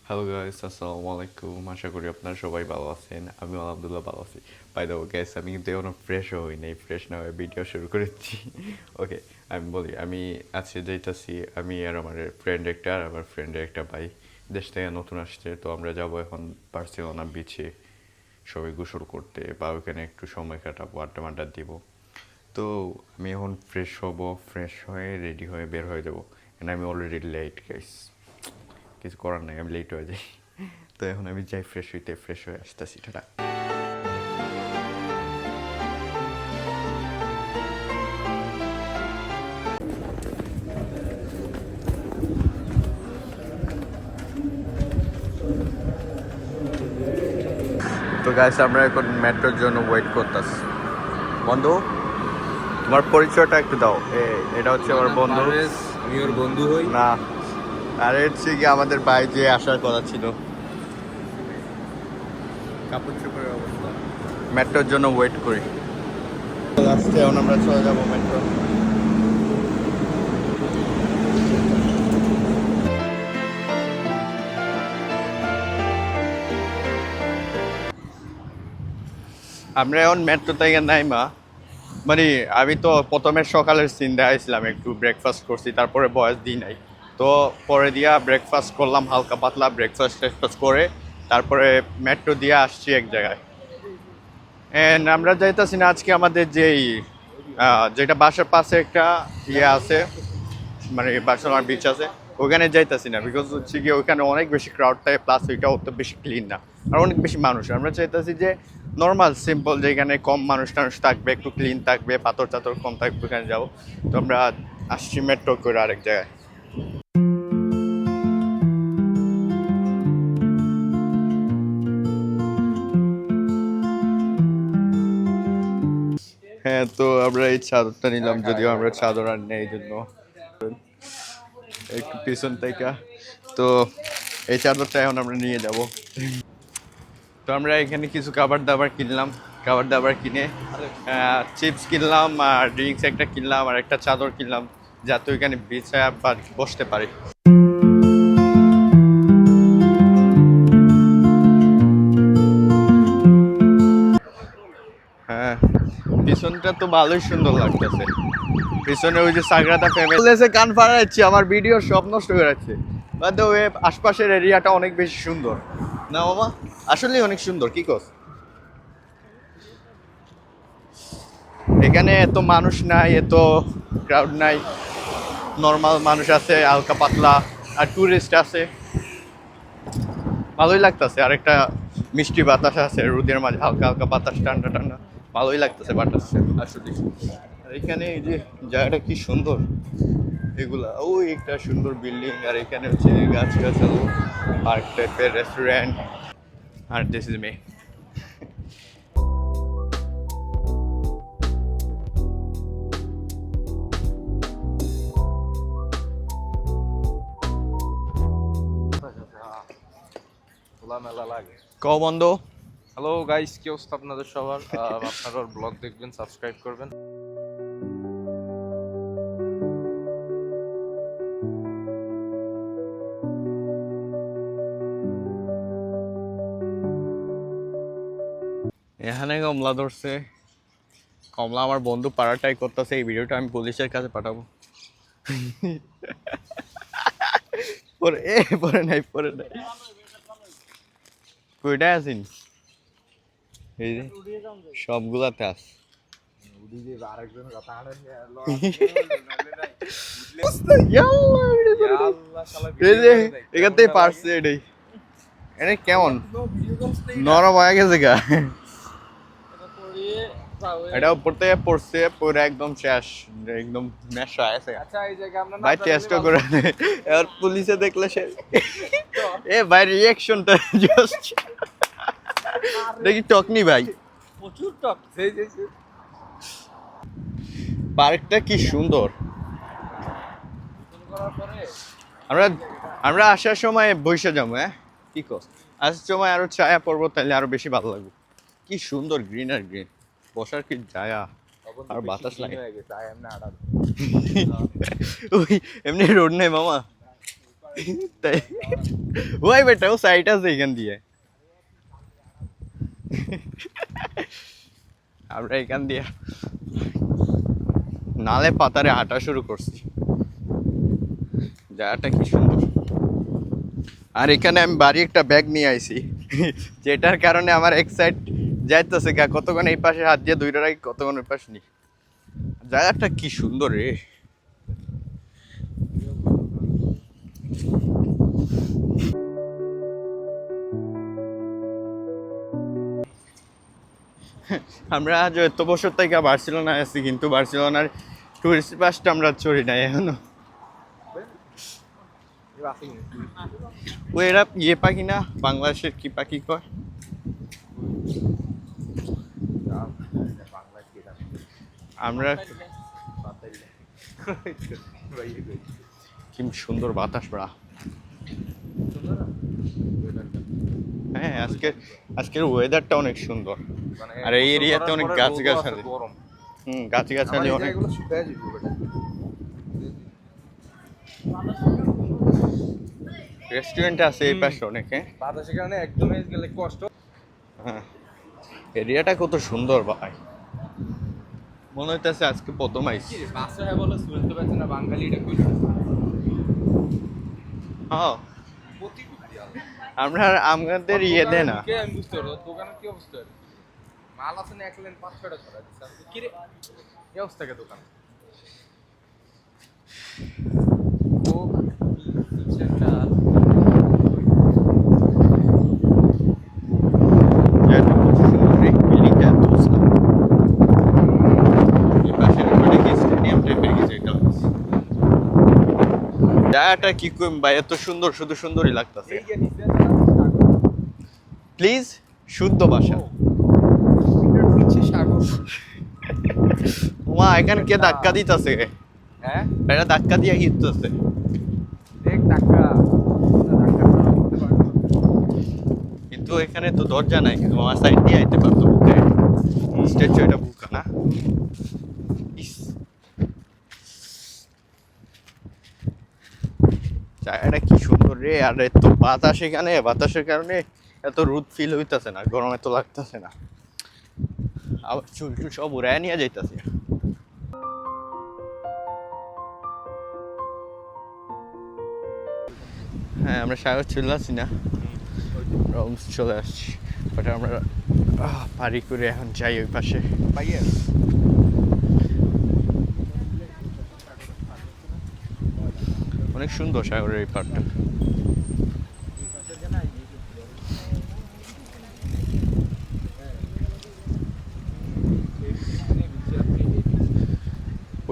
Hello guys, আসসালামু আলাইকুম। আশা করি আপনারা সবাই ভালো আছেন। আমি আলহামদুলিল্লাহ ভালো আছি। বাই দ্য ওয়ে গাইস, আমি কিন্তু এখনো ফ্রেশ হই নাই। ফ্রেশ না হয়ে ভিডিও শুরু করেছি। ওকে, আমি বলি, আমি আজকে যাইতাছি, আমি আর আমার ফ্রেন্ড একটা আর আমার ফ্রেন্ডের একটা ভাই দেশ থেকে নতুন আসছে। তো আমরা যাব এখন বার্সেলোনা বিচে সবাই গোসল করতে বা ওইখানে একটু সময় কাটাবো, আড্ডা মাড্ডা দিব। তো আমি এখন ফ্রেশ হব, ফ্রেশ হয়ে রেডি হয়ে বের হয়ে যাবো। এন্ড আমি অলরেডি লেট গাইস, কিছু করার নাই, আমি লেট হয়ে যাই। তো এখন আমি যাই ফ্রেশ হইতে, ফ্রেশ হয়ে আসতেছি। টাটা। তো গাইস, আমরা এখন মেট্রোর জন্য ওয়েট করতেছি। বন্ধু, তোমার পরিচয়টা একটু দাও। এটা হচ্ছে আমার বন্ধু। আমি ওর বন্ধু হই। না, আরে হচ্ছে কি আমাদের ভাই যে আসার কথা ছিল। কাপড় চোপড়ের অবস্থা। মেট্রোর জন্য ওয়েট করি। আসছে, এখন আমরা চলে যাবো মেট্রো। আমরা এখন মেট্রো থেকে নাইমা, মানে আমি তো প্রথমে সকালের সিন দেখাইছিলাম, একটু ব্রেকফাস্ট করছি, তারপরে বয়স দিই নাই। তো পরে দিয়া ব্রেকফাস্ট করলাম, হালকা পাতলা ব্রেকফাস্ট টেকফাস্ট করে তারপরে মেট্রো দিয়ে আসছি এক জায়গায়। অ্যান্ড আমরা যাইতেছি না আজকে আমাদের যেই যেটা বাসার পাশে একটা ইয়ে আছে, মানে বার্সেলোনার বিচ আছে, ওখানে যাইতেছি না। বিকজ হচ্ছে কি ওখানে অনেক বেশি ক্রাউড থাকে, প্লাস ওইটা অত বেশি ক্লিন না, আর অনেক বেশি মানুষ। আমরা চাইতেছি যে নর্মাল সিম্পল যেখানে কম মানুষ টানুষ থাকবে, একটু ক্লিন থাকবে, পাথর টাথর কম থাকবে, ওখানে যাবো। তো আমরা আসছি মেট্রো করে আরেক জায়গায়। হ্যাঁ, তো আমরা এই চাদরটা নিলাম, যদিও আমরা চাদর আর নেই, এই জন্য একটু পিছন থেকে। তো এই চাদরটা এখন আমরা নিয়ে যাব। তো আমরা এখানে কিছু খাবার দাবার কিনলাম, খাবার দাবার কিনে চিপস কিনলাম আর ড্রিঙ্কস একটা কিনলাম আর একটা চাদর কিনলাম, যাতে ওইখানে বিছায়া বা বসতে পারি। হ্যাঁ, পিছনটা তো ভালোই সুন্দর লাগতেছে। পিছনে ওই যে সাগরাদা ফ্যামিলি কান ফাড়াচ্ছি, আমার ভিডিও সব নষ্ট করে যাচ্ছে। বাদ ওয়ে আশপাশের এরিয়াটা অনেক বেশি সুন্দর না মামা? আসলেই অনেক সুন্দর, কি কস? এখানে এত মানুষ নাই, এত ক্রাউড নাই, নর্মাল মানুষ আছে হালকা পাতলা, আর টুরিস্ট আছে, ভালোই লাগতেছে। আর একটা মিষ্টি বাতাস আছে, রোদের মাঝে হালকা হালকা বাতাস, ঠান্ডা ঠান্ডা, ভালোই লাগতেছে বাতাস আসলে। আর এখানে এই যে জায়গাটা কি সুন্দর, এগুলা ওই একটা সুন্দর বিল্ডিং, আর এখানে হচ্ছে গাছ গাছালো, পার্ক টাইপের রেস্টুরেন্ট। আর দিস ইজ মি। খোলামেলা লাগে। ক বন্ধ। হ্যালো গাইস, কি অবস্থা আপনাদের সবার? আপনারা ওর ব্লগ দেখবেন, সাবস্ক্রাইব করবেন। এখানে কমলা ধরছে, কমলা আমার বন্ধু পাড়াটাই করতেছে। এই ভিডিওটা আমি পুলিশের কাছে পাঠাবো। পরে পরে নাই, পরে নাই, কইটাই আছিন? এই যে সবগুলাতে আস। এখান থেকে পারছে এটাই। এটা কেমন নরম হয়ে গেছে গা। এটা উপর থেকে পড়ছে, পরে একদম শেষ, একদম ম্যাশ হয়ে গেছে। ভাই টেস্টও করে এবার পুলিশে দেখলে সে এ ভাই রিয়াকশনটা জাস্ট দেখি টকনি ভাই, প্রচুর টক। পার্কটা কি সুন্দর। আমরা আমরা আসার সময় বসে যাবো, হ্যাঁ কি কর? আসার সময় আরো ছায়া পড়বো, তাহলে আরো বেশি ভালো লাগবে। কি সুন্দর গ্রিন আর গ্রিন, বসার কি ছায়া আর বাতাস লাগে। ওই এমনি রোড নেই মামা, তাই ওই বেটা ও সাইড আছে এখান দিয়ে আমরা এখান দিয়ে নালে পাতারে হাঁটা শুরু করছি জায়গাটা কি সুন্দর আর এখানে আমি বাড়ি একটা ব্যাগ নিয়ে আইছি যেটার কারণে আমার এক সাইড যাইতেছে গা কতক্ষণ এই পাশে হাত দিয়ে দুইটা রাখি কতক্ষণ ওই পাশে নি জায়গাটা কি সুন্দর রে আমরা আজ এত বছর থেকে বার্সেলোনায় আছি কিন্তু বার্সেলোনার টুরিস্ট বাসটা আমরা চড়ি নাই এখনো ও এরা ইয়ে পাখি না বাংলাদেশের কি পাখি কয় আমরা কি সুন্দর বাতাস পড়া হ্যাঁ আজকের ওয়েদারটা অনেক সুন্দর আর এই এরিয়াতে অনেক গাছগাছালি গাছগাছালি অনেক রেস্টুরেন্ট আছে এই পাশে অনেক বাতাসের কারণে একদমই গেলে কষ্ট হ্যাঁ এরিয়াটা কত সুন্দর ভাই মনে হইতেছে আজকে প্রথম আইছি বাসা বলে শুনতে পাচ্ছি না বাঙালি এটা কই হ্যাঁ আমরা আমাদের ইয়ে দে না কে আমি বুঝতে পারো দোকানে কি অবস্থা মাল আছে না 1 লাইন 5-6টা ছড়া দিছে কি রে কি অবস্থা কে দোকান ও পিছনটা জায়গাটা কি কইম ভাই এত সুন্দর শুধু সুন্দরই লাগতেছে প্লিজ শুদ্ধ ভাষা মা এখানে কে ধাক্কা দিতেছে হ্যাঁ এটা ধাক্কা দিয়ে হিটতেছে দেখ টাকা কিন্তু এখানে তো দরজা নাই কিন্তু আমার সাইড দিয়ে আইতে পারতো বুকে স্ট্যাচু এটা বুকা না জায়গাটা কি সুন্দর রে আর এত বাতাস এখানে বাতাসের কারণে এত রোদ ফিল হইতাছে না গরম এত লাগতেছে না আবার চুল টুল সব উড়ায় নিয়ে যাইতাছে হ্যাঁ আমরা সাগর চলে আসছি না চলে আসছি ওটা আমরা পারি করে এখন যাই ওই পাশে অনেক সুন্দর সাগরের এই পার্কটা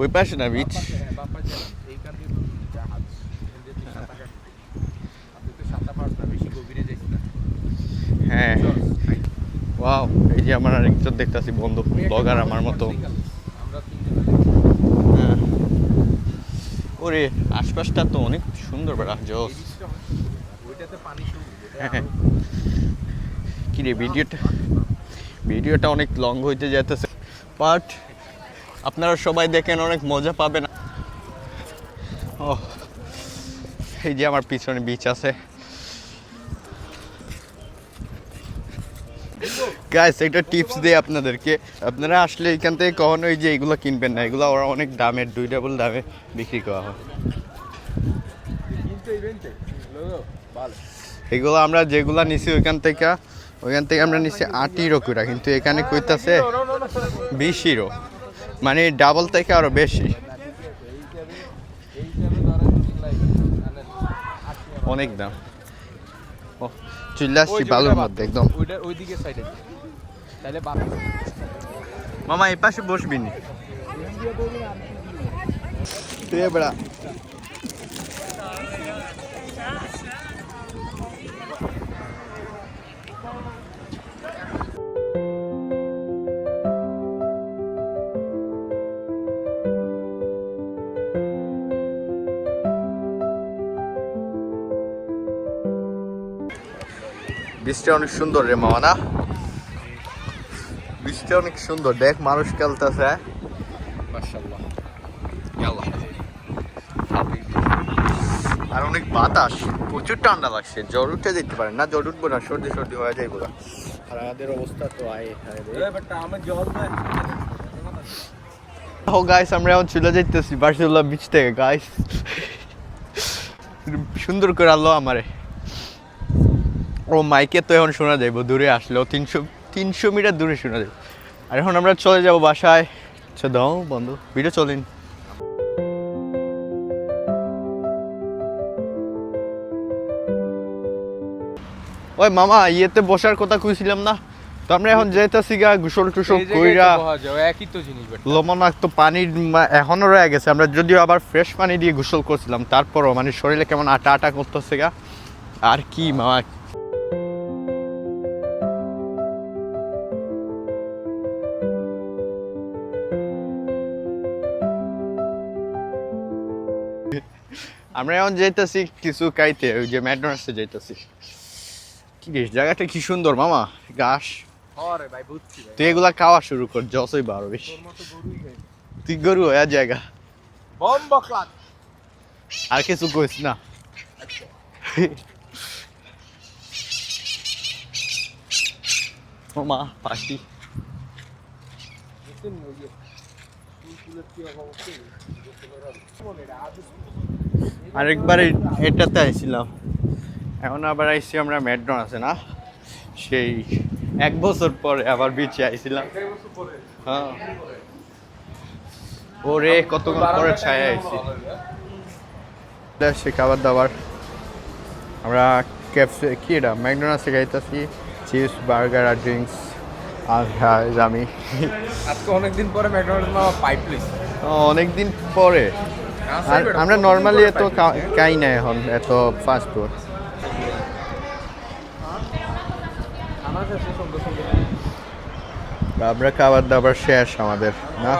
ওই পাশে না বিচ হ্যাঁ ওয়াও এই যে আমার আরেকজন দেখতেছি বন্ধু ব্লগার আমার মতো হ্যাঁ ওরে আশপাশটা তো অনেক সুন্দর বেড়া জোস হ্যাঁ কি রে ভিডিওটা অনেক লং হইতে যেতেছে বাট আপনারা সবাই দেখেন অনেক মজা পাবেন ও এই যে আমার পিছনে বিচ আছে গাইস একটা টিপস দেই আপনাদেরকে আপনারা আসলে এখান থেকে কখনোই যে এগুলো কিনবেন না এগুলো ওরা অনেক দামের 2 ডাবল দামে বিক্রি করা হয় এগুলো আমরা যেগুলো নিছি ওইখান থেকে আমরা নিছি 8 ইউরো করে কিন্তু এখানে কইতাছে 20 ইউরো মানে ডাবল থেকে আরো বেশি অনেক দাম ও চলে আসছি বালুর মধ্যে একদম ওইদিকে সাইডে তাহলে মামা এই পাশে বসবি নি তুই বড়া বৃষ্টি অনেক সুন্দর রে মামা না বৃষ্টি অনেক সুন্দর দেখ মানুষ খেলতেছে মাশাআল্লাহ আর অনেক বাতাস, প্রচুর ঠান্ডা লাগছে, জ্বর উঠে যেতে পারে না, জ্বর উঠবো না, সর্দি সর্দি হয়ে যাইব। আর আমাদের অবস্থা তো ও গাইস, আমরা এখন চলে যাইতেছি বার্সেলোনা বিচ থেকে গাইস। সুন্দর করে আলো আমারে, ও মাইকে তো এখন শোনা যাইব, দূরে আসলেও 300 মিটার দূরে শোনা যাবে। আর এখন আমরা চলে যাব বাসায়। আচ্ছা দাও বন্ধু, ভিডিও চলেন। ওই মামা, ইয়েতে বসার কথা কইছিলাম না, তো আমরা এখন যাইতাছি গা, গোসল টুসল কইরা। একই তো জিনিস লবণাক্ত পানির এখনো রয়ে গেছে। আমরা যদিও আবার ফ্রেশ পানি দিয়ে গোসল করছিলাম, তারপরও মানে শরীরে কেমন আটা আটা করতেছে গা। আর কি মামা, আমরা এখন যাইতাছি কিছু খাইতে, ওই যে ম্যাকডোনাল্ডসে যাইতাছি। কি রে, জায়গাটা কি সুন্দর মামা, ঘাস। আরে ভাই বুঝছি ভাই, তুই এগুলা খাওয়া শুরু কর, যতই বারো বেশি। তোর মতো গরুই খাই। তুই গরু হয়ে জায়গা, বম বকলাত। আর কিছু কইস না। মামা পাখি, বুঝছেন ওই যে ফুলের কি অবস্থা, মনে রে আজ আরেকবার এটাতে আইছিলাম, এখন আবার আইছি আমরা ম্যাকডোনাল্ডসে না, সেই 1 বছর পরে আবার বিচে আইছিলাম। হ্যাঁ ওরে, কতক্ষণ পরে ছায়া আইছি। সে খাবার দাবার আমরা ক্যাফে, কি এটা ম্যাকডোনাল্ডসে খাইতেছি, চিপস বার্গার আর ড্রিঙ্কস। আর হ্যাঁ আমি আজকে অনেকদিন পরে ম্যাকডোনাল্ডস মামা পাইপ লইছে। অনেকদিন পরে। আর আমরা নর্মালি এত খাই না এখন, এত ফাস্ট ফুড। আমরা খাবার দাবার শেষ আমাদের না।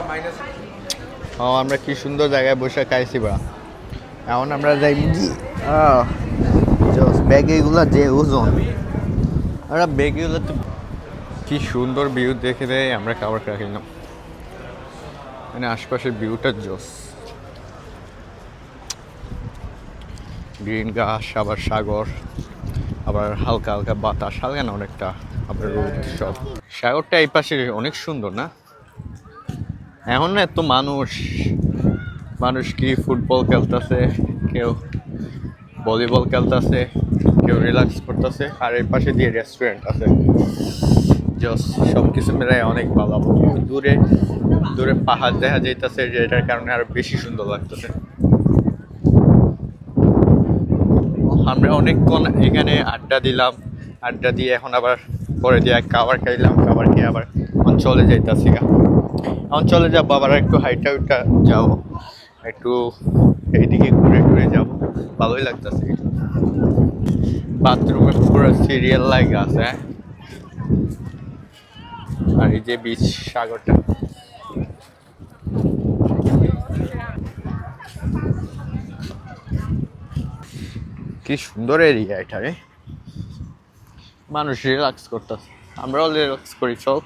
আমরা কি সুন্দর জায়গায় বসে খাইছি বা। এখন আমরা যাই ব্যাগগুলো যে ওজন, আমরা ব্যাগগুলো তো কি সুন্দর ভিউ দেখে দেয়, আমরা খাবার খাইলাম। মানে আশপাশের ভিউটা জোস, গ্রিন ঘাস, আবার সাগর, আবার হালকা হালকা বাতাস, হালকা না অনেকটা, আবার রোদ সব। সাগরটা এই পাশে অনেক সুন্দর না। এখন না এত মানুষ কি ফুটবল খেলতেছে, কেউ ভলিবল খেলতেছে, কেউ রিল্যাক্স করতেছে, আর এই পাশে দিয়ে রেস্টুরেন্ট আছে। জাস্ট সব কিছু মিলাই অনেক ভালো। দূরে দূরে পাহাড় দেখা যাইতেছে, যেটার কারণে আরো বেশি সুন্দর লাগতেছে। আমরা অনেকক্ষণ এখানে আড্ডা দিলাম, আড্ডা দিয়ে এখন আবার পরে দিয়ে খাবার খাইলাম, খাবার খেয়ে আবার চলে যাইতেছি গা। এখন চলে যাবো, আবার একটু হাইটা উইটা যাবো, একটু এইদিকে ঘুরে ঘুরে যাবো, ভালোই লাগতেছে। বাথরুমে পুরো সিরিয়াল লাগা আছে। আর এই যে বিচ, সাগরটা কি সুন্দর এরিয়া এটা রে, মানুষ রিল্যাক্স করতেছে, আমরাও রিল্যাক্স করি। চল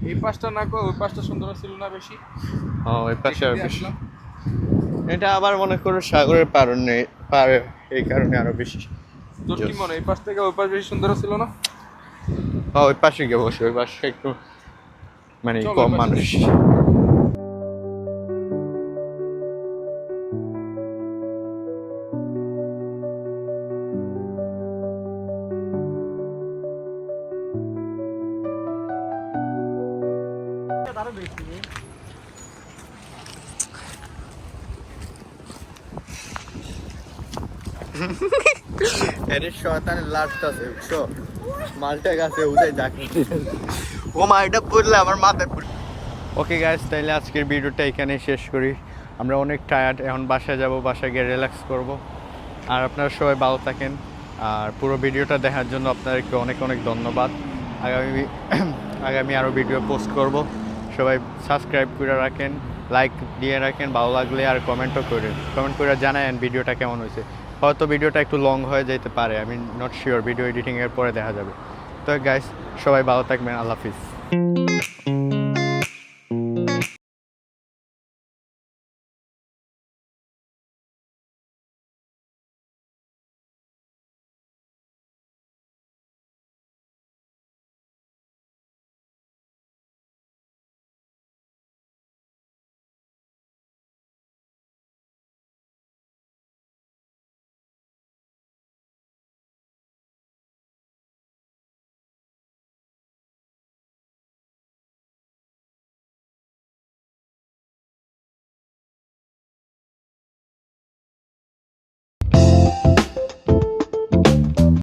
এই পাশটা না কো, ওই পাশটা সুন্দর ছিল না বেশি? হ্যাঁ ওই পাশে আর বেশি। এটা আবার মনে করো সাগরের পারে, এই কারণে আরো বেশি। তোর কি মনে, এই পাশ থেকে ওই পাশ বেশি সুন্দর ছিল না? হ্যাঁ ওই পাশে গিয়ে বসে, ওই পাশে একটু মানে কম মানুষ। এর শয়তানের লাটটাছে, বুঝছো, মালটা গাছে উঠে যাকে ও মা, এটা পড়লে আমার মাথায় পড়ে। ওকে গাইস, তাইলে আজকের ভিডিওটা এখানেই শেষ করি। আমরা অনেক টায়ার্ড, এখন বাসায় যাব, বাসায় গিয়ে রিল্যাক্স করব। আর আপনারা সবাই ভালো থাকেন, আর পুরো ভিডিওটা দেখার জন্য আপনাদেরকে অনেক অনেক ধন্যবাদ। আগামী আরও ভিডিও পোস্ট করব। সবাই সাবস্ক্রাইব করে রাখেন, লাইক দিয়ে রাখেন, ভালো লাগলে আর কমেন্ট করে জানায়েন ভিডিওটা কেমন হয়েছে। হয়তো ভিডিওটা একটু লং হয়ে যেতে পারে, আমি নট শিওর, ভিডিও এডিটিংয়ের পরে দেখা যাবে। তো গাইস, সবাই ভালো থাকবেন, আল্লাহ হাফিজ।